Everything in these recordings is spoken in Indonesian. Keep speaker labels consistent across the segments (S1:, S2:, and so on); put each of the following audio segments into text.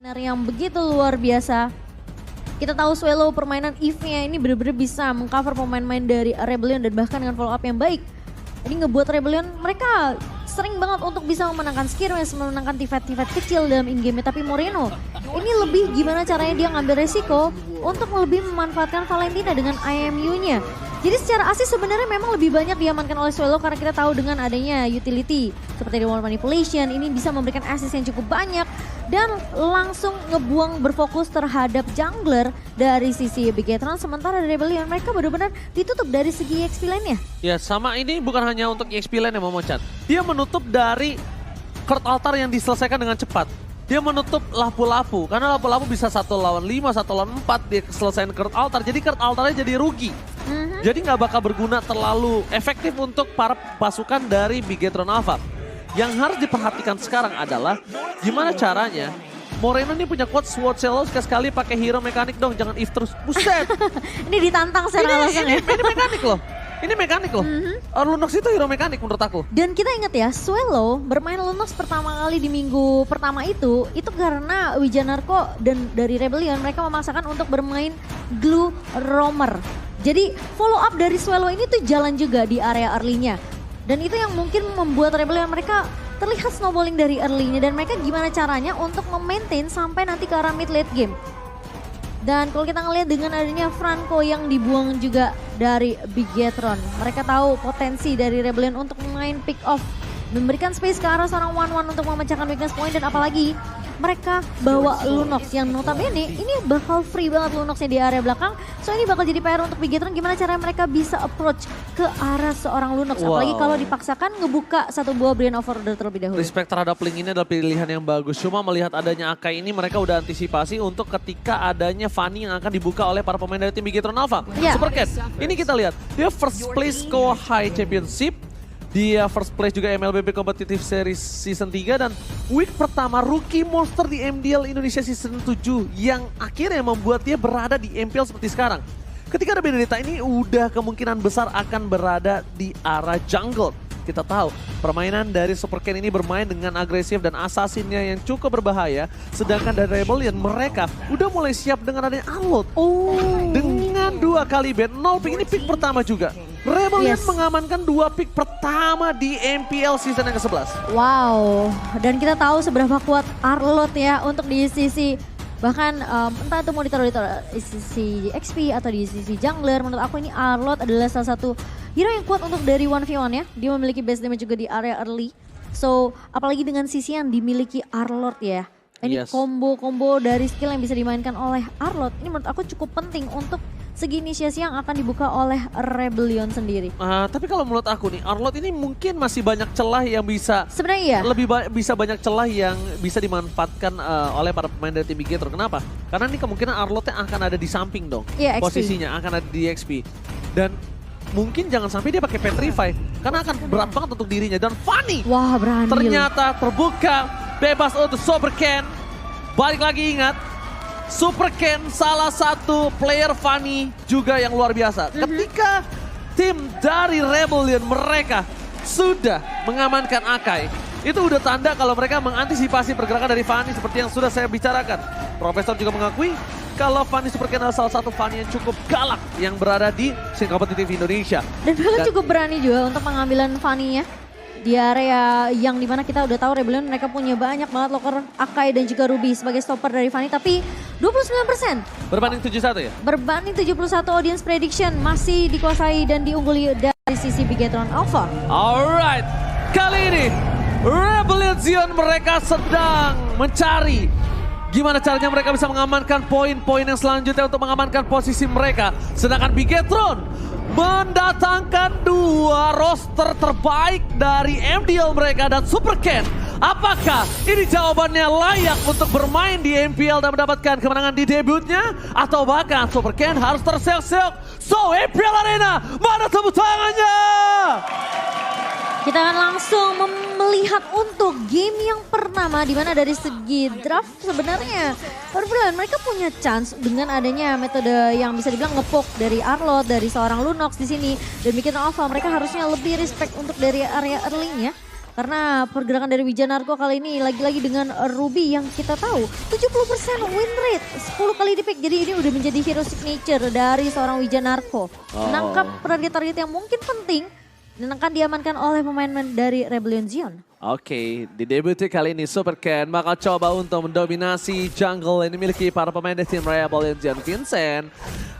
S1: Yang begitu luar biasa. Kita tahu Swallow permainan Eve-nya ini benar-benar bisa mengcover pemain-pemain dari Rebellion dan bahkan dengan follow up yang baik. Ini ngebuat Rebellion mereka sering banget untuk bisa memenangkan skirmish, memenangkan teamfight-teamfight kecil dalam in-game. Tapi Moreno ini lebih gimana caranya dia ngambil resiko untuk lebih memanfaatkan Valentina dengan IMU-nya. Jadi secara asli sebenarnya memang lebih banyak diamankan oleh Swallow karena kita tahu dengan adanya utility seperti reward manipulation ini bisa memberikan assist yang cukup banyak dan langsung ngebuang berfokus terhadap jungler dari sisi Bigetron. Sementara dari Rebellion mereka benar-benar ditutup dari segi EXP lane-nya.
S2: Ya sama ini bukan hanya untuk EXP lane ya Momo Chan. Dia menutup dari Court Altar yang diselesaikan dengan cepat. Dia menutup lapu-lapu karena lapu-lapu bisa 1 lawan 5, 1 lawan 4 dia selesaiin Court Altar. Jadi Court Altarnya jadi rugi. Jadi nggak bakal berguna terlalu efektif untuk para pasukan dari Bigetron Alpha. Yang harus diperhatikan sekarang adalah gimana caranya Moreno ini punya quote Sword Cello sekali pakai hero mekanik dong, jangan if terus. Buset.
S1: Ini ditantang secara langsung ya.
S2: Ini mekanik loh. Ini mekanik loh. Lunox itu hero mekanik menurut aku.
S1: Dan kita ingat ya, Swallow bermain Lunox pertama kali di minggu pertama itu karena Wijanarko dan dari Rebellion mereka memaksakan untuk bermain Glue Roamer. Jadi follow up dari Swallow ini tuh jalan juga di area early-nya. Dan itu yang mungkin membuat Rebellion mereka terlihat snowballing dari early-nya. Dan mereka gimana caranya untuk memaintain sampai nanti ke arah mid late game. Dan kalau kita ngelihat dengan adanya Franco yang dibuang juga dari Bigetron. Mereka tahu potensi dari Rebellion untuk main pick off. Memberikan space ke arah seorang one-one untuk memecahkan weakness point. Dan apalagi mereka bawa Lunox yang notabene ini bakal free banget Lunoxnya di area belakang. So ini bakal jadi PR untuk Bigetron gimana caranya mereka bisa approach ke arah seorang Lunox.
S2: Wow.
S1: Apalagi kalau dipaksakan ngebuka satu buah Brain of Order terlebih dahulu.
S2: Respect terhadap Link ini adalah pilihan yang bagus. Cuma melihat adanya Akai ini mereka udah antisipasi untuk ketika adanya Fanny yang akan dibuka oleh para pemain dari tim Bigetron Alpha.
S1: Yeah.
S2: Super Cat, ini kita lihat dia first place Go High Championship. Dia first place juga MLBB Competitive Series Season 3 dan week pertama rookie monster di MDL Indonesia Season 7 yang akhirnya membuat dia berada di MPL seperti sekarang. Ketika ada Benedetta ini udah kemungkinan besar akan berada di arah jungle. Kita tahu permainan dari Super Ken ini bermain dengan agresif dan asasinnya yang cukup berbahaya. Sedangkan dari Rebellion mereka udah mulai siap dengan adanya Unload. Dengan 2 kali ban, 0 pick ini pick pertama juga. Rebellion mengamankan 2 pick pertama di MPL season yang ke-11.
S1: Wow, dan kita tahu seberapa kuat Arlot ya untuk di sisi bahkan entah itu mau ditaruh di sisi XP atau di sisi jungler. Menurut aku ini Arlot adalah salah satu hero yang kuat untuk dari 1v1 ya. Dia memiliki base damage juga di area early. So apalagi dengan sisi yang dimiliki Arlot ya. Ini combo-combo dari skill yang bisa dimainkan oleh Arlot. Ini menurut aku cukup penting untuk segi inisiasi yang akan dibuka oleh Rebellion sendiri.
S2: Tapi kalau menurut aku nih, Arlot ini mungkin masih banyak celah yang bisa
S1: sebenarnya
S2: lebih bisa banyak celah yang bisa dimanfaatkan oleh para pemain dari tim Bigetron. Kenapa? Karena ini kemungkinan Arlotnya akan ada di samping dong.
S1: Yeah,
S2: posisinya akan ada di XP. Dan mungkin jangan sampai dia pakai Petrify karena akan berat banget untuk dirinya. Dan Fanny
S1: wah berani
S2: ternyata terbuka bebas untuk Super Ken. Balik lagi ingat, Super Ken salah satu player Fanny juga yang luar biasa. Ketika tim dari Rebellion mereka sudah mengamankan Akai, itu udah tanda kalau mereka mengantisipasi pergerakan dari Fanny seperti yang sudah saya bicarakan. Profesor juga mengakui kalau Fanny Super Ken adalah salah satu Fanny yang cukup galak yang berada di scene kompetitif Indonesia.
S1: Dan bahkan cukup berani juga untuk pengambilan Fanny-nya di area yang dimana kita udah tahu Rebellion mereka punya banyak banget loker Akai dan juga Ruby sebagai stopper dari Fanny, tapi 29%.
S2: Berbanding 71 ya?
S1: Berbanding 71 audience prediction masih dikuasai dan diungguli dari sisi Bigetron Alpha.
S2: Alright, kali ini Rebellion Zion mereka sedang mencari gimana caranya mereka bisa mengamankan poin-poin yang selanjutnya untuk mengamankan posisi mereka. Sedangkan Bigetron mendatangkan 2 roster terbaik dari MDL mereka dan Super Ken. Apakah ini jawabannya layak untuk bermain di MPL dan mendapatkan kemenangan di debutnya? Atau bahkan Super Ken harus terseok-seok? So MPL Arena, mana tepuk tangannya?
S1: Kita akan langsung melihat untuk game yang pertama di mana dari segi draft sebenarnya Rebellion mereka punya chance dengan adanya metode yang bisa dibilang ngepoke dari Arlot, dari seorang Lunox di sini dan bikin Alpha mereka harusnya lebih respect untuk dari area early-nya. Karena pergerakan dari Wijanarko kali ini lagi-lagi dengan Ruby yang kita tahu 70% win rate, 10 kali di pick. Jadi ini udah menjadi hero signature dari seorang Wijanarko. Menangkap target-target yang mungkin penting dan akan diamankan oleh pemain dari Rebellion Zion.
S2: Oke, di debut kali ini Super Ken bakal coba untuk mendominasi jungle yang dimiliki para pemain dari tim Rebellion Zion. Vincent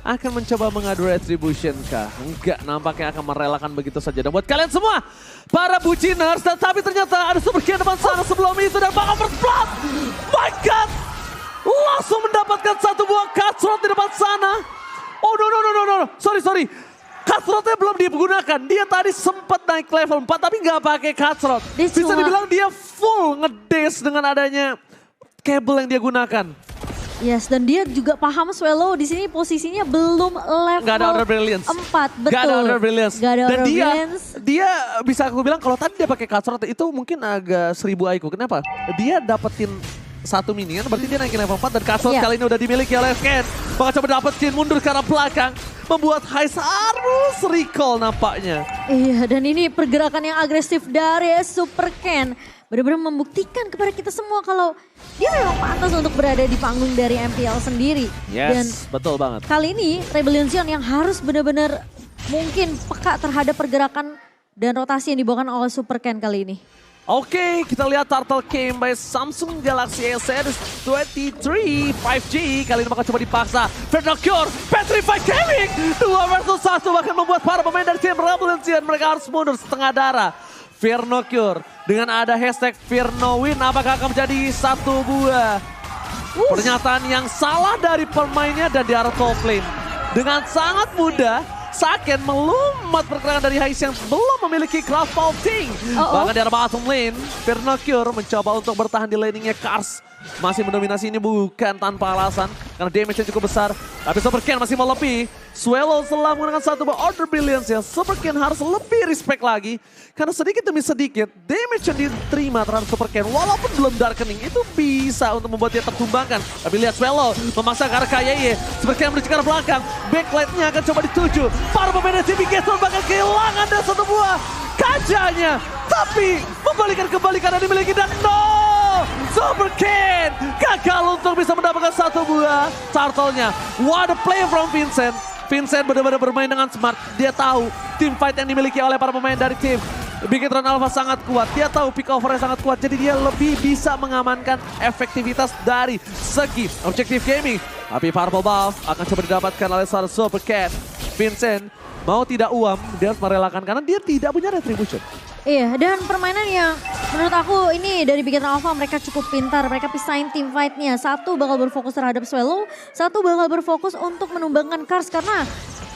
S2: akan mencoba mengadu retribution kah? Enggak, nampaknya akan merelakan begitu saja. Dan buat kalian semua, para buciners, tetapi ternyata ada Super Ken depan sana sebelum itu dan bakal first blood. My God! Langsung mendapatkan satu buah cutthroat di depan sana. Oh no. Sorry. Cutthroatnya belum digunakan. Dia tadi sempat naik level 4 tapi nggak pakai cutthroat. Bisa dibilang dia full ngedash dengan adanya kabel yang dia gunakan.
S1: Yes, dan dia juga paham Swallow di sini posisinya belum level
S2: Gak ada Order Brilliance.
S1: 4, betul.
S2: Gak ada Order Brilliance.
S1: Gak ada
S2: Dan
S1: Order Brilliance.
S2: dia bisa aku bilang kalau tadi dia pakai cutthroat itu mungkin agak 1000 IQ. Kenapa? Dia dapetin satu minion, berarti dia naikin level 4 dan cutthroat kali ini udah dimiliki oleh Ken. Bakal coba dapetin mundur ke arah belakang. Membuat Heist harus recall nampaknya.
S1: Iya, dan ini pergerakan yang agresif dari Super Ken. Benar-benar membuktikan kepada kita semua kalau dia memang pantas untuk berada di panggung dari MPL sendiri.
S2: Yes,
S1: Dan
S2: betul banget.
S1: kali ini Rebellion Zion yang harus benar-benar mungkin peka terhadap pergerakan dan rotasi yang dibawakan oleh Super Ken kali ini.
S2: Oke, kita lihat Turtle Came by Samsung Galaxy S23 5G. Kali ini bakal coba dipaksa. Fernocure, Petrified Gaming. 2 versus 1 bahkan membuat para pemain dari tim Rebellion Zion mereka harus mundur setengah darah. Fernocure dengan ada hashtag Fernowin, apakah akan menjadi satu buah pernyataan yang salah dari pemainnya dan di arah top lane. Dengan sangat mudah, Saken melumat pergerakan dari Heist yang belum memiliki craft vaulting. Bahkan di arah bottom lane, Fernocure mencoba untuk bertahan di laningnya Kars. Masih mendominasi ini bukan tanpa alasan, karena damage-nya cukup besar. Tapi Super Ken masih mau lebih. Swallow setelah menggunakan satu buah Order Brilliance ya, Super Ken harus lebih respect lagi. Karena sedikit demi sedikit, damage yang diterima terhadap Super Ken, walaupun belum Darkening, itu bisa untuk membuat dia tertumbangkan. Tapi lihat Swallow memaksa ke arah KYE. Super Ken menuju ke arah belakang, backlight-nya akan coba dituju. Para pemain dari tim Bigetron bakal kehilangan dan satu buah kajanya. Tapi kebalikan yang dimiliki dan Super Ken gagal untuk bisa mendapatkan satu buah turtle-nya. What a play from Vincent. Vincent benar-benar bermain dengan smart. Dia tahu team fight yang dimiliki oleh para pemain dari tim Bigetron Alpha sangat kuat. Dia tahu pick over-nya sangat kuat. Jadi dia lebih bisa mengamankan efektivitas dari segi objektif gaming. Tapi Purple Buff akan coba didapatkan oleh seorang Super Ken. Vincent mau tidak uam, dia harus merelakan karena dia tidak punya retribution.
S1: Iya, dan permainan yang menurut aku ini dari Bigetron Alpha mereka cukup pintar. Mereka pisahin team fight-nya. Satu bakal berfokus terhadap Swallow, satu bakal berfokus untuk menumbangkan Kars. Karena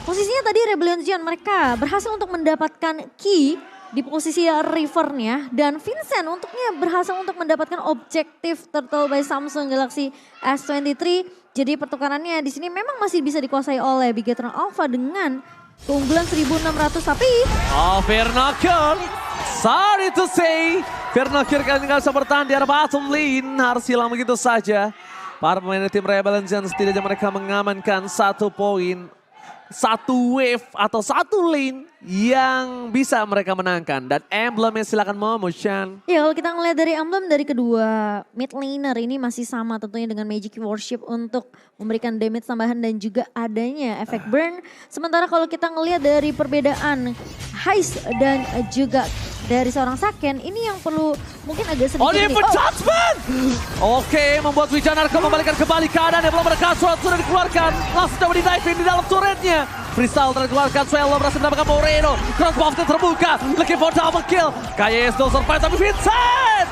S1: posisinya tadi Rebellion Zion mereka berhasil untuk mendapatkan key di posisi rivernya. Dan Vincent untuknya berhasil untuk mendapatkan objektif Turtle by Samsung Galaxy S23. Jadi pertukarannya di sini memang masih bisa dikuasai oleh Bigetron Alpha dengan keunggulan 1600 tapi...
S2: Fernocure, sorry to say, Fernocure kali ini gak bisa bertahan di arah bottom lane, harus hilang begitu saja. Para pemain tim Rebellion Zion setidaknya mereka mengamankan satu poin, satu wave atau satu lane yang bisa mereka menangkan. Dan emblemnya silakan Momo-chan.
S1: Ya kalau kita ngeliat dari emblem dari kedua mid laner ini masih sama tentunya dengan Magic Worship untuk memberikan damage tambahan dan juga adanya efek burn. Sementara kalau kita ngelihat dari perbedaan Heist dan juga dari seorang Saken, ini yang perlu mungkin agak sedikit.
S2: Judgment! Oke, membuat Wijanarko membalikan kembali keadaan yang belum ada cutthroat sudah dikeluarkan. Langsung coba di-dive di dalam turretnya. Freestyle terkeluarkan, Swallow berhasil mendapatkan Moreno. Crossbow terbuka, looking for double kill. KYE still survive, tapi Vincent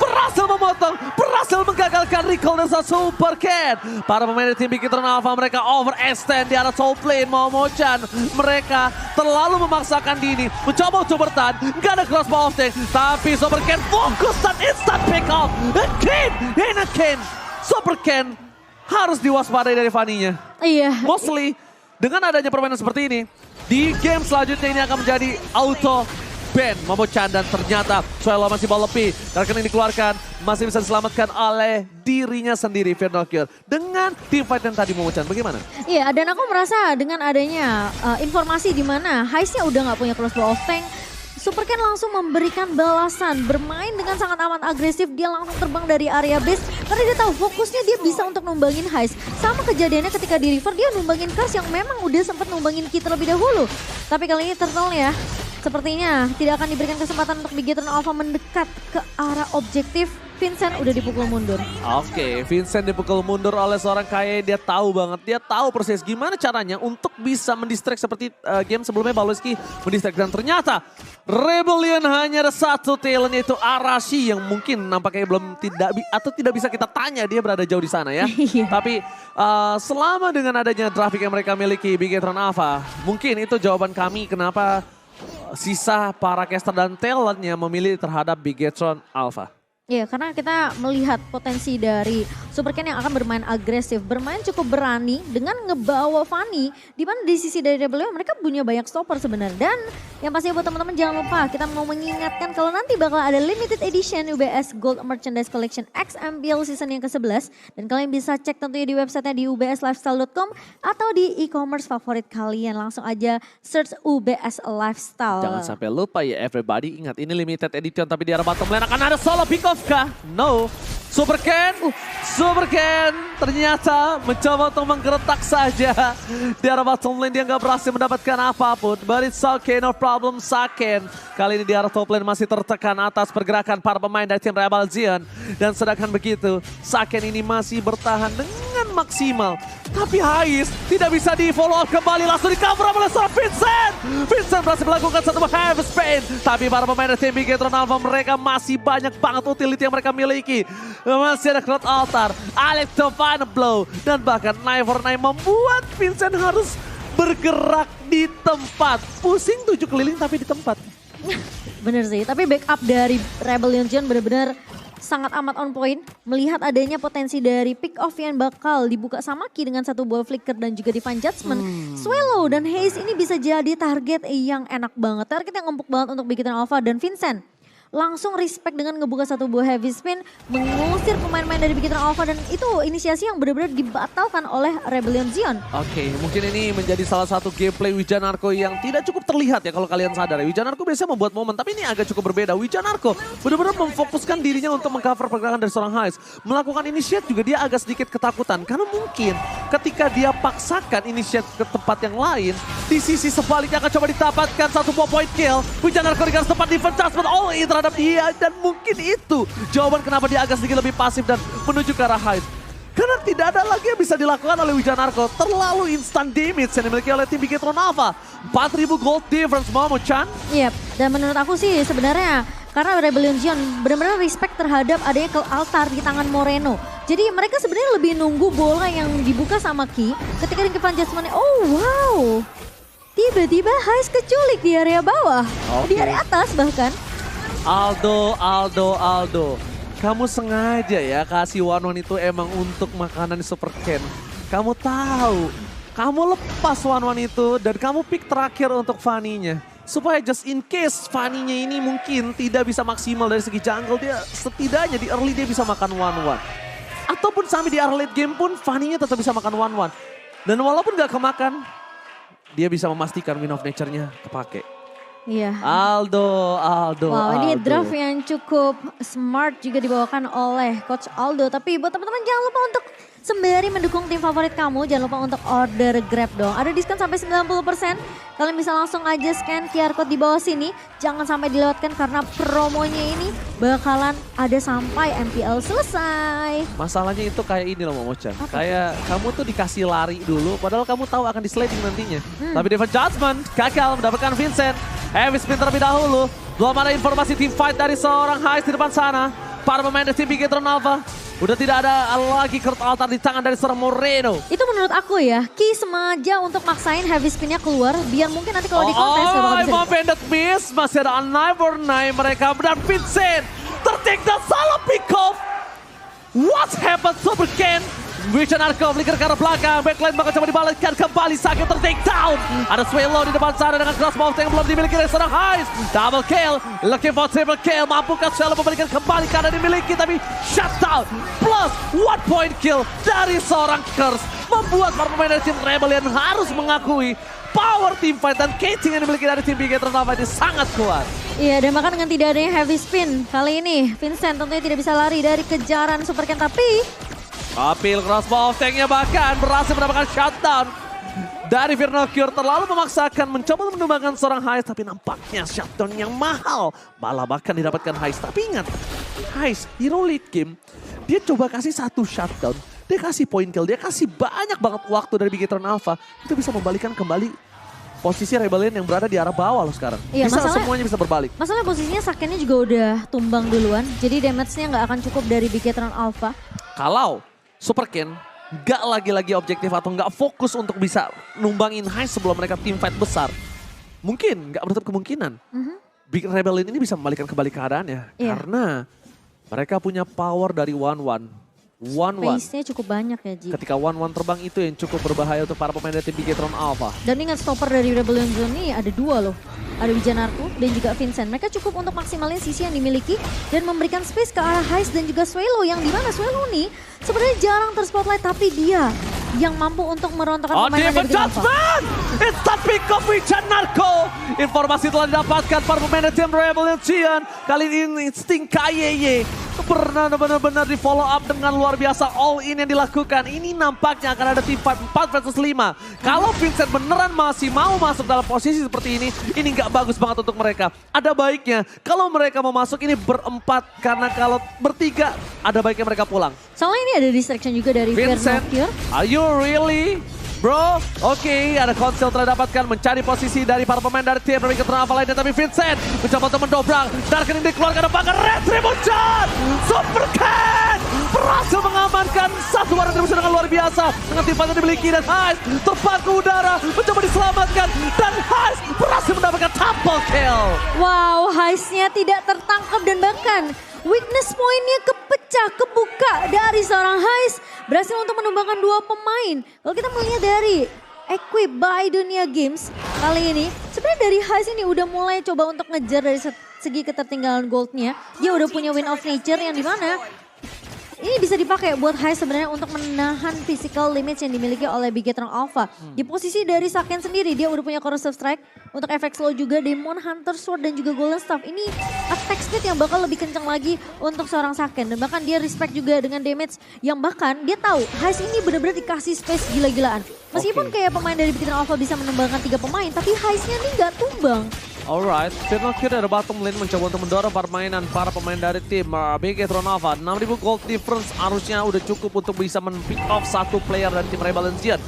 S2: berhasil memotong, berhasil menggagalkan recall dan Super Ken. Para pemain dari tim Bigetron Alpha mereka overextend di arah top lane. Momo-chan, mereka terlalu memaksakan diri, mencoba untuk bertahan, gak ada crossbow of tank, tapi Super Ken fokus dan instant pick off. Ken, Super Ken harus diwaspadai dari Fanny-nya.
S1: Iya.
S2: Mostly dengan adanya permainan seperti ini, di game selanjutnya ini akan menjadi auto ban Momo-chan dan ternyata Swallow masih mau lebih. Darkening dikeluarkan, masih bisa diselamatkan oleh dirinya sendiri Fernocure. Dengan team fight yang tadi Momo-chan, bagaimana?
S1: Iya, dan aku merasa dengan adanya informasi di mana Heist-nya udah nggak punya crossbow of tank, Super Ken langsung memberikan balasan. Bermain dengan sangat amat agresif, dia langsung terbang dari area base. Karena dia tahu fokusnya dia bisa untuk numbangin Heist. Sama kejadiannya ketika di River dia numbangin Curse yang memang udah sempat numbangin Ki terlebih dahulu. Tapi kali ini Turtle ya, sepertinya tidak akan diberikan kesempatan untuk Bigetron Alpha mendekat ke arah objektif. Vincent udah dipukul mundur.
S2: Oke, Vincent dipukul mundur oleh seorang KAY. Dia tahu banget, dia tahu persis gimana caranya untuk bisa mendistract seperti game sebelumnya Baloski mendistract. Dan ternyata Rebellion hanya ada satu talent, yaitu Arashi yang mungkin nampaknya belum tidak bisa kita tanya, dia berada jauh di sana ya. Tapi selama dengan adanya traffic yang mereka miliki Bigetron Alpha, mungkin itu jawaban kami kenapa sisa para caster dan talentnya memilih terhadap Bigetron Alpha.
S1: Ya, karena kita melihat potensi dari Super Ken yang akan bermain agresif, bermain cukup berani dengan ngebawa Fanny. Di mana di sisi dari Rebellion mereka punya banyak stopper sebenarnya. Dan yang pasti buat teman-teman jangan lupa kita mau mengingatkan kalau nanti bakal ada limited edition UBS Gold Merchandise Collection X MPL season yang ke-11. Dan kalian bisa cek tentunya di websitenya di ubslifestyle.com atau di e-commerce favorit kalian. Langsung aja search UBS Lifestyle.
S2: Jangan sampai lupa ya everybody, ingat ini limited edition tapi di arah bottom lane akan ada solo pick off kah? No. Super Ken ternyata mencoba untuk menggeretak saja. Di arah bottom lane dia nggak berhasil mendapatkan apapun. But it's okay, no problem Saken. Kali ini di arah top lane masih tertekan atas pergerakan para pemain dari tim Rebel Zion. Dan sedangkan begitu, Saken ini masih bertahan dengan maksimal. Tapi Heist tidak bisa di follow up kembali, langsung di cover oleh seorang Vincent. Vincent berhasil melakukan satu heavy spin. Tapi para pemain dari tim Bigetron Alpha mereka masih banyak banget utility yang mereka miliki. Masih ada Cloud Altar, Alex the Final Blow. Dan bahkan Knife membuat Vincent harus bergerak di tempat. Pusing 7 keliling tapi di tempat.
S1: Bener sih, tapi backup dari Rebellion Zion benar-benar sangat amat on point. Melihat adanya potensi dari pick off yang bakal dibuka sama Ki dengan satu buah flicker dan juga Divine Judgment. Swallow dan Haze ini bisa jadi target yang enak banget. Target yang empuk banget untuk Bigetron Alpha dan Vincent. Langsung respect dengan ngebuka satu buah heavy spin, mengusir pemain-pemain dari Bigetron Alpha dan itu inisiasi yang benar-benar dibatalkan oleh Rebellion Zion.
S2: Oke, mungkin ini menjadi salah satu gameplay Wijanarko yang tidak cukup terlihat ya kalau kalian sadar ya. Wijanarko biasanya membuat momen, tapi ini agak cukup berbeda. Wijanarko benar-benar memfokuskan dirinya untuk mengcover pergerakan dari seorang Heist. Melakukan initiate juga dia agak sedikit ketakutan karena mungkin ketika dia paksakan initiate ke tempat yang lain, di sisi sebaliknya akan coba didapatkan satu buah point kill. Wijanarko di garis tempat defense judgment all in terhadap dia dan mungkin itu jawaban kenapa dia agak sedikit lebih pasif dan menuju ke arah Heist. Karena tidak ada lagi yang bisa dilakukan oleh Wijanarko. Terlalu instant damage yang dimiliki oleh tim Bigetron Alpha. 4.000 gold difference, Momo-chan.
S1: Iya, dan menurut aku sih sebenarnya karena Rebellion Zion benar-benar respect terhadap adanya Cloud Altar di tangan Moreno. Jadi mereka sebenarnya lebih nunggu bola yang dibuka sama Ki ketika Divine Judgment. Oh wow, tiba-tiba Heist keculik di area bawah, di area atas bahkan.
S2: Aldo. Kamu sengaja ya kasih one-one itu emang untuk makanan Super Ken. Kamu tahu, kamu lepas one-one itu dan kamu pick terakhir untuk Fanny-nya. Supaya just in case Fanny-nya ini mungkin tidak bisa maksimal dari segi jungle, dia setidaknya di early dia bisa makan one-one. Ataupun sampai di late game pun Fanny-nya tetap bisa makan one-one. Dan walaupun gak kemakan, dia bisa memastikan Win of Nature-nya kepake.
S1: Iya.
S2: Aldo.
S1: Wow, ini draft yang cukup smart juga dibawakan oleh Coach Aldo. Tapi buat teman-teman jangan lupa untuk sembari mendukung tim favorit kamu, jangan lupa untuk order Grab dong. Ada diskon sampai 90%. Kalian bisa langsung aja scan QR code di bawah sini. Jangan sampai dilewatkan karena promonya ini bakalan ada sampai MPL selesai.
S2: Masalahnya itu kayak ini loh Momo-chan. Kayak kamu tuh dikasih lari dulu padahal kamu tahu akan di-sliding nantinya. Tapi Divine Judgment gagal mendapatkan Vincent. Heavy spin terlebih dahulu. Belum ada informasi team fight dari seorang Heist di depan sana. Para pemain dari tim Bigetron Alpha. Udah tidak ada lagi Cloud Altar di tangan dari seorang Moreno.
S1: Itu menurut aku ya, Ki sengaja untuk maksain heavy spinnya keluar. Biar mungkin nanti kalau di kontes gak bakal bisa.
S2: Bandit miss. Masih ada Knife mereka. Dan Vincent tertake dan salah pick off. What happened Super Ken? Wijanarko flicker ke arah belakang, backline bakal coba dibalikkan kembali, Saken ter-take down. Ada Swallow di depan sana dengan crossbow yang belum dimiliki oleh seorang Heist. Double kill, looking for triple kill. Mampukah Swallow membalikan kembali karena dimiliki tapi shutdown. Plus 1 point kill dari seorang Curse. Membuat para pemain dari tim Rebellion harus mengakui power team fight dan catching yang dimiliki dari tim Bigetron Alpha ini sangat kuat.
S1: Iya, dan bahkan dengan tidak adanya heavy spin kali ini, Vincent tentunya tidak bisa lari dari kejaran Super Ken, tapi
S2: crossbow of tanknya bahkan berhasil mendapatkan shutdown dari Vernocure. Terlalu memaksakan mencoba menumbangkan seorang Heist, tapi nampaknya shutdown yang mahal malah bahkan didapatkan Heist. Tapi ingat, Heist hero late game, dia coba kasih satu shutdown, dia kasih point kill, dia kasih banyak banget waktu dari Bigetron Alpha, itu bisa membalikan kembali posisi Rebellion yang berada di arah bawah loh sekarang.
S1: Iya,
S2: semuanya bisa berbalik.
S1: Masalah posisinya Sakennya juga udah tumbang duluan, jadi damage-nya nggak akan cukup dari Bigetron Alpha.
S2: Kalau Super Ken nggak lagi-lagi objektif atau nggak fokus untuk bisa numbangin Heist sebelum mereka team fight besar, mungkin nggak menutup kemungkinan Big Rebellion ini bisa membalikan kembali keadaannya.
S1: Iya.
S2: Karena mereka punya power dari 1-1.
S1: Space-nya cukup banyak ya, Ji.
S2: Ketika 1-1 terbang itu yang cukup berbahaya untuk para pemain dari tim Bigetron Alpha.
S1: Dan ingat stopper dari Rebellion Zone ini ada dua loh. Ada Wijanarku dan juga Vincent. Mereka cukup untuk maksimalin sisi yang dimiliki dan memberikan space ke arah Heist dan juga Swelo, yang dimana Swelo nih sebenarnya jarang terspotlight, tapi dia yang mampu untuk merontokkan pemain dari Bigetron Alpha.
S2: It's the pick of Wijanarko. Informasi telah didapatkan para pemain dari tim Rebellion Zion. Kali ini Sting KYY benar-benar di follow up dengan luar biasa all in yang dilakukan. Ini nampaknya akan ada team fight 4 versus 5. Kalau Vincent beneran masih mau masuk dalam posisi seperti ini nggak bagus banget untuk mereka. Ada baiknya kalau mereka mau masuk ini berempat, karena kalau bertiga ada baiknya mereka pulang.
S1: Soalnya ini ada distraction juga dari
S2: Vincent,
S1: Vernocure.
S2: are you really? Bro, oke, ada konsel telah dapatkan mencari posisi dari para pemain dari tim Bigetron Alpha lainnya, tapi Vincent mencoba untuk mendobrak. Darkening dikeluarkan, apakah Retribution? Super Ken berhasil mengamankan satu warna Retribution dengan luar biasa. Dengan tim yang dimiliki dan Heist terbang ke udara, mencoba diselamatkan. Dan Heist berhasil mendapatkan triple kill.
S1: Wow, Heist-nya tidak tertangkap dan bahkan weakness point-nya kebuka dari seorang Heist. Berhasil untuk menumbangkan dua pemain. Kalau kita melihat dari Equip by Dunia Games kali ini, sebenarnya dari Heist ini udah mulai coba untuk ngejar dari segi ketertinggalan goldnya. Dia udah punya Wind of Nature yang dimana ini bisa dipakai buat Heist sebenarnya untuk menahan physical limits yang dimiliki oleh Bigetron Alpha. Di posisi dari Saken sendiri, dia udah punya Corrosive Strike. Untuk efek slow juga Demon Hunter Sword dan juga Golden Staff. Ini attack speed yang bakal lebih kencang lagi untuk seorang Saken. Dan bahkan dia respect juga dengan damage yang bahkan dia tahu Heist ini benar-benar dikasih space gila-gilaan. Meskipun kayak pemain dari Bigetron Alpha bisa menumbangkan 3 pemain, tapi Heist-nya ini nggak tumbang.
S2: Alright, Vernocure dari bottom lane mencoba untuk mendorong permainan para pemain dari tim Bigetron Alpha. 6.000 gold difference harusnya udah cukup untuk bisa men-pick off satu player dari tim Rebellion Zion.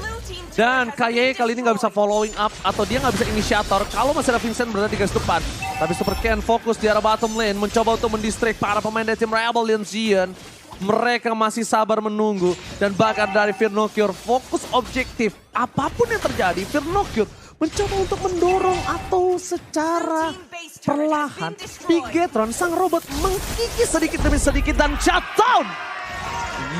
S2: Dan KYE kali ini nggak bisa following up atau dia nggak bisa inisiator kalau masih ada Vincent berada di garis depan. Tapi Super Ken fokus di arah bottom lane mencoba untuk mendistract para pemain dari tim Rebellion Zion. Mereka masih sabar menunggu dan bahkan dari Vernocure fokus objektif. Apapun yang terjadi, Vernocure mencoba untuk mendorong atau secara perlahan Bigetron sang robot mengkikis sedikit demi sedikit dan shutdown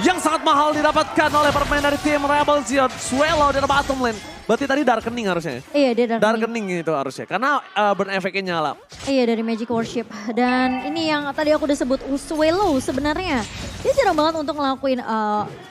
S2: yang sangat mahal didapatkan oleh pemain dari tim Rebel Zion. Swelo di bottom lane. Berarti tadi Darkening harusnya.
S1: Iya, dia
S2: Darkening itu harusnya karena burn efeknya nyala.
S1: Iya, dari Magic Worship. Dan ini yang tadi aku udah sebut Swelo sebenarnya. Dia jarang banget untuk ngelakuin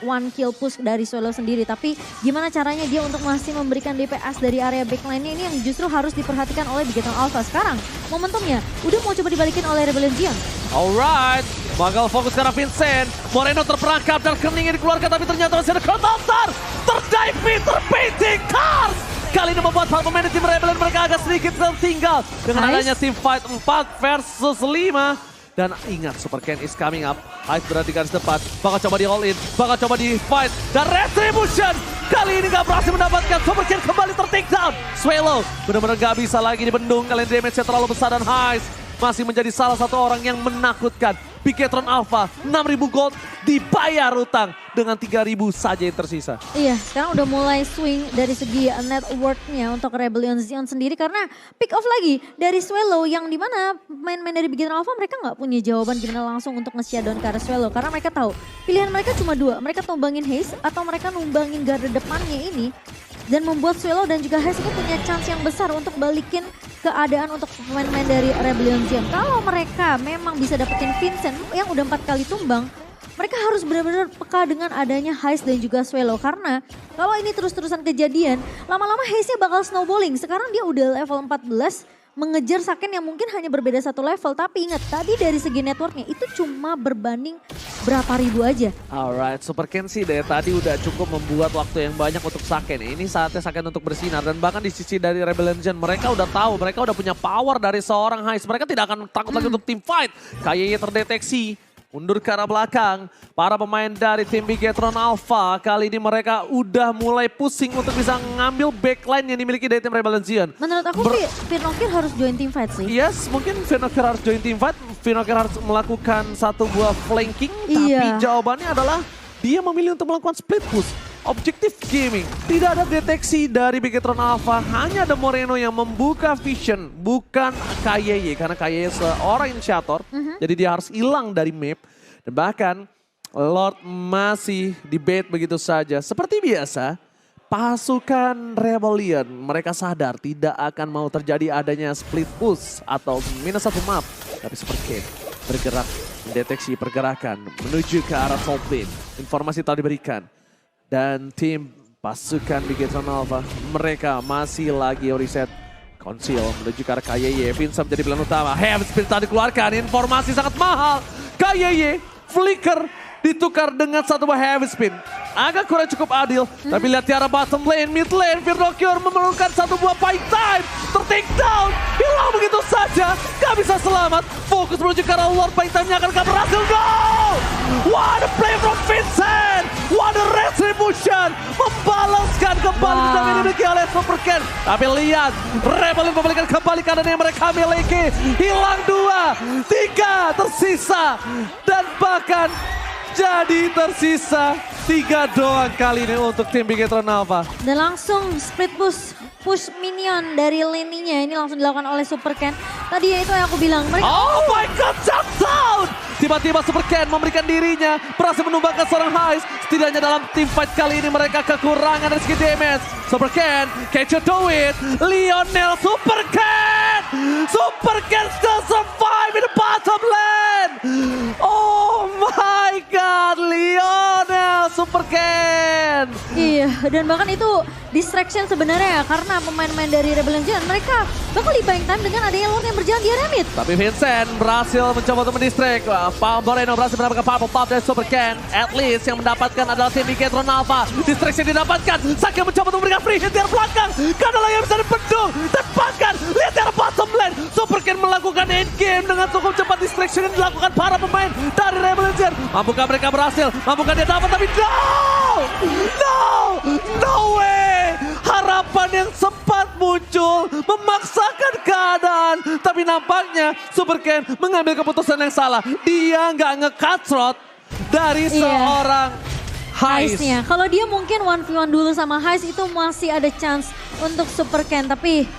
S1: one kill push dari Swelo sendiri. Tapi gimana caranya dia untuk masih memberikan DPS dari area backline-nya ini yang justru harus diperhatikan oleh Bigetron Alpha. Sekarang momentumnya udah mau coba dibalikin oleh Rebellion Zion.
S2: Alright, bakal fokus karena Vincent. Moreno terperangkap dan Keningnya dikeluarkan, tapi ternyata masih ada counter. Terdive, terpainting cars. Kali ini membuat para pemain tim Rebellion mereka agak sedikit tertinggal. Dengan adanya team fight 4 versus 5. Dan ingat, Super Ken is coming up. Heist berada di garis depan. Bakal coba di all in, bakal coba di fight. Dan Retribution kali ini gak berhasil mendapatkan. Super Ken kembali ter-take down. Swelo benar-benar gak bisa lagi dibendung. Kalian damage-nya terlalu besar dan Heist masih menjadi salah satu orang yang menakutkan. Bigetron Alpha 6.000 gold dibayar utang dengan 3.000 saja yang tersisa.
S1: Iya, sekarang udah mulai swing dari segi net worth-nya untuk Rebellion Zion sendiri karena pick off lagi dari Swelo yang dimana main-main dari Bigetron Alpha mereka nggak punya jawaban gimana langsung untuk nge-shutdown ke arah Swelo karena mereka tahu pilihan mereka cuma dua, mereka tumbangin Haze atau mereka numbangin garda depannya ini. Dan membuat Swelo dan juga Heist itu punya chance yang besar untuk balikin keadaan untuk pemain-pemain dari Rebellion Zion. Kalau mereka memang bisa dapetin Vincent yang udah 4 kali tumbang, mereka harus benar-benar peka dengan adanya Heist dan juga Swelo. Karena kalau ini terus-terusan kejadian, lama-lama Heistnya bakal snowballing. Sekarang dia udah level 14, mengejar Saken yang mungkin hanya berbeda satu level. Tapi ingat tadi dari segi networknya itu cuma berbanding berapa ribu aja.
S2: Alright, Super Ken sih dari tadi udah cukup membuat waktu yang banyak untuk Saken. Ini saatnya Saken untuk bersinar. Dan bahkan di sisi dari Rebel Legend mereka udah tahu, mereka udah punya power dari seorang Heist. Mereka tidak akan takut lagi untuk team fight. KYY terdeteksi. Mundur ke arah belakang, para pemain dari tim Bigetron Alpha kali ini mereka udah mulai pusing untuk bisa ngambil backline yang dimiliki dari tim Rebel Legion.
S1: Menurut aku Firnokir harus join team fight sih.
S2: Yes, mungkin Firnokir harus join team fight, Firnokir harus melakukan satu buah flanking, tapi jawabannya adalah dia memilih untuk melakukan split push. Objektif gaming, tidak ada deteksi dari Bigetron Alpha, hanya ada Moreno yang membuka vision, bukan KYY. Karena KYY seorang inisiator, jadi dia harus hilang dari map. Dan bahkan Lord masih debate begitu saja. Seperti biasa, pasukan Rebellion mereka sadar tidak akan mau terjadi adanya split push atau minus satu map. Tapi Super Ken bergerak, mendeteksi pergerakan, menuju ke arah top lane. Informasi telah diberikan. Dan tim pasukan Bigetron Alpha, mereka masih lagi reset Conceal menuju ke arah KYY. Vincent menjadi pilihan utama. Heavy Spin tadi dikeluarkan, informasi sangat mahal. KYY, Flicker ditukar dengan satu buah Heavy Spin. Agak kurang cukup adil, tapi lihat di arah bottom lane, mid lane, Firnokir memerlukan satu buah fight time. Ter-take down, hilang begitu saja, gak bisa selamat. Fokus menuju ke arah Lord, fight time-nya akan berhasil. Go! What a play from Vincent! What a retribution! Membalaskan kembali yang dimiliki oleh Super Ken. Tapi lihat, Rebel membalikan kembali keadaan yang mereka miliki. Hilang 2, 3 tersisa. Dan bahkan jadi tersisa 3 doang kali ini untuk tim Bigetron Alpha.
S1: Dan langsung split push minion dari lane-nya ini langsung dilakukan oleh Super Ken. Tadi ya itu yang aku bilang. Mereka,
S2: oh my god, shutdown! Tiba-tiba Super Ken memberikan dirinya, berhasil menumbangkan seorang Heist. Setidaknya dalam team fight kali ini mereka kekurangan dari segi damage. Super Ken, can you do it? Lionel Super Ken! Super Ken still survive in the bottom lane! Oh my god, Lionel Super Ken!
S1: Iya, dan bahkan itu distraction sebenarnya ya, karena pemain-pemain dari Rebel Legend mereka bakal buying time dengan adanya Lord yang berjalan di area mid.
S2: Tapi Vincent berhasil mencoba untuk mendistract. Moreno berhasil mendapatkan powerful buff dari Super Ken. At least yang mendapatkan adalah tim Bigetron Alpha. Distraction didapatkan. Saken mencoba untuk memberikan free hit di arah belakang. Karena yang bisa dibendung. Dan bahkan lihat di arah bottom lane. Super Ken melakukan end game dengan cukup cepat distraction yang dilakukan para pemain dari Rebel Legend. Mampukah mereka berhasil? Mampukah dia dapat? Tapi no! No! No way! Harapan yang sempat muncul memaksakan keadaan. Tapi nampaknya Super Ken mengambil keputusan yang salah. Dia nggak nge-cutthroat dari seorang Heist.
S1: Kalau dia mungkin 1v1 dulu sama Heist itu masih ada chance untuk Super Ken. Tapi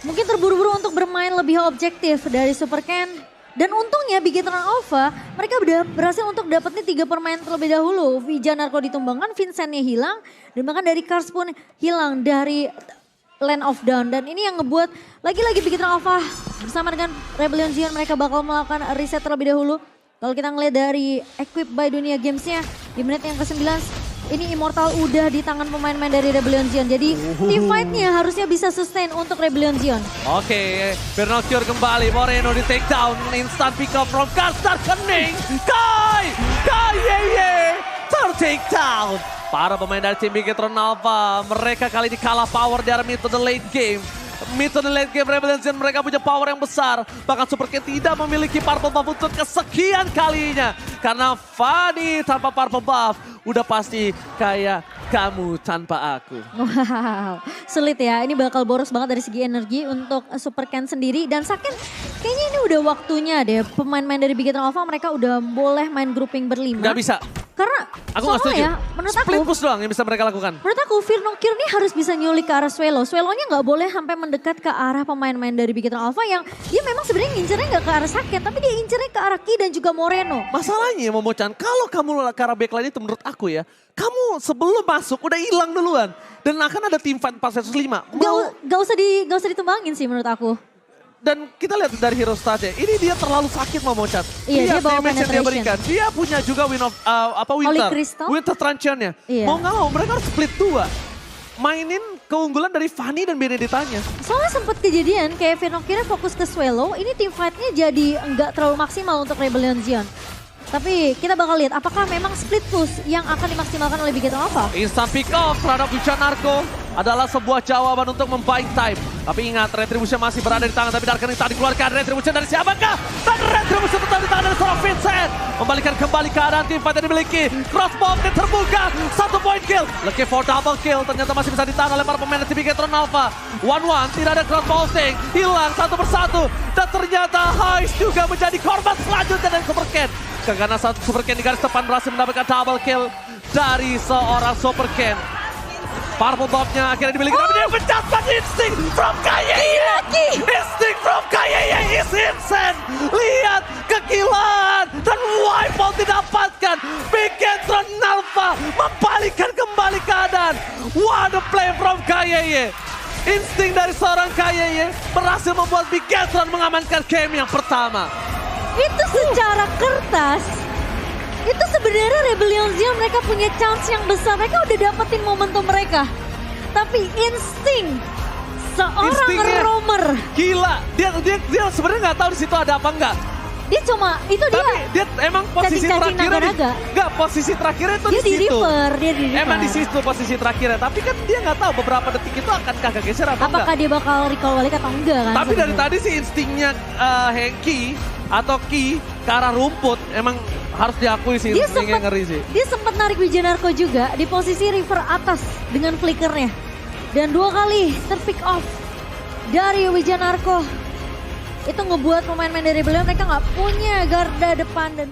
S1: mungkin terburu-buru untuk bermain lebih objektif dari Super Ken. Dan untungnya Bigetron Alpha mereka udah berhasil untuk dapetin 3 permain terlebih dahulu. Vijanarko ditumbangkan, Vincentnya hilang. Dan bahkan dari Kars pun hilang dari Land of Dawn. Dan ini yang ngebuat lagi-lagi Bigetron Alpha bersama dengan Rebel Legend mereka bakal melakukan reset terlebih dahulu. Kalau kita ngeliat dari Equip by Dunia Games-nya di menit yang ke-9. Ini Immortal udah di tangan pemain-pemain dari Rebel Legend. Jadi team fight-nya harusnya bisa sustain untuk Rebel Legend.
S2: Oke, Firnokir kembali. Moreno di take down. Instant pick up from Karstar Kening. KYY ter-take down. Para pemain dari tim Bigetron Alpha. Mereka kali ini kalah power di arah mid to the late game. Mid to the late game Rebel Legend mereka punya power yang besar. Bahkan Super Ken tidak memiliki purple buff untuk kesekian kalinya. Karena Fanny tanpa purple buff udah pasti kayak kamu tanpa aku.
S1: Wow, sulit ya. Ini bakal boros banget dari segi energi untuk Super Ken sendiri. Dan Saken kayaknya ini udah waktunya deh. Pemain-pemain dari Bigetron Alpha mereka udah boleh main grouping berlima.
S2: Gak bisa.
S1: Karena
S2: aku gak setuju.
S1: Ya, menurut
S2: split
S1: aku,
S2: push doang yang bisa mereka lakukan.
S1: Menurut aku Firnokir nih harus bisa nyulik ke arah Swelo. Swelonya gak boleh sampai mendekat ke arah pemain-pemain dari Bigetron Alpha yang dia memang sebenarnya ngincernya gak ke arah Saken. Tapi dia incernya ke arah Ki dan juga Moreno.
S2: Masalahnya Momo-chan, kalau kamu ke arah backline itu menurut aku ya. Kamu sebelum masuk udah hilang duluan. Dan akan ada team fight 4 vs 5.
S1: Gak usah ditumbangin sih menurut aku.
S2: Dan kita lihat dari hero stats-nya, ini dia terlalu sakit Momo-chan.
S1: Iya, dia bawa penetration.
S2: Dia berikan. Dia punya juga Winter. Winter Truncheon-nya.
S1: Iya.
S2: Mau nggak mau mereka harus split 2. Mainin keunggulan dari Fanny dan Benedettanya.
S1: Soalnya sempat kejadian kayak Vinokinya fokus ke Swallow, ini team fight-nya jadi nggak terlalu maksimal untuk Rebellion Zion. Tapi kita bakal lihat apakah memang split push yang akan dimaksimalkan oleh Bigetron Alpha.
S2: Instant pick off terhadap Wichanarko adalah sebuah jawaban untuk membuying time. Tapi ingat, Retribution masih berada di tangan, tapi Darkening tak dikeluarkan. Retribution dari siapakah? Dan Retribution tetap di tangan dari seorang Vincent. Membalikan kembali keadaan tim fight yang dimiliki. Crossbow terbuka, 1 point kill. Looking for double kill, ternyata masih bisa ditahan oleh para pemain dari Bigetron Alpha. 1-1, tidak ada crossbow thing. Hilang satu persatu. Dan ternyata Heist juga menjadi korban selanjutnya dari Super Ken. Karena satu Super Ken di garis depan berhasil mendapatkan double kill dari seorang Super Ken. Purple Bomb-nya akhirnya dimiliki, tapi dia pecah. Instinct from Kayeye! Instinct from Kayeye is insane! Lihat kegilaan dan wipeout didapatkan. Bigetron Alpha membalikkan kembali keadaan. What a play from Kayeye! Insting dari seorang Kayeye berhasil membuat Bigetron mengamankan game yang pertama.
S1: Itu secara kertas, itu sebenarnya Rebellion Zion mereka punya chance yang besar. Mereka udah dapetin momentum mereka. Tapi insting seorang
S2: Instingnya
S1: roamer.
S2: Gila, dia sebenarnya nggak tahu di situ ada apa enggak.
S1: Dia cuma, itu
S2: Tapi dia emang posisi
S1: cacing-cacing
S2: terakhirnya
S1: naga-naga.
S2: Enggak, posisi terakhirnya itu
S1: Dia
S2: di
S1: di
S2: situ.
S1: river, dia di river.
S2: Emang di situ posisi terakhirnya, tapi kan dia nggak tahu beberapa detik itu akankah kegeser atau
S1: Apakah
S2: enggak.
S1: dia bakal recall balik atau enggak kan?
S2: Tapi dari
S1: sebenarnya.
S2: tadi sih instingnya Henki atau Ki ke arah rumput emang harus diakui sih,
S1: Dia
S2: instingnya
S1: sempat,
S2: ngeri sih.
S1: dia sempat narik Wijanarko juga di posisi river atas dengan flickernya. Dan 2 kali terpick off dari Wijanarko. Itu ngebuat pemain-pemain dari Rebellion mereka nggak punya garda depan dan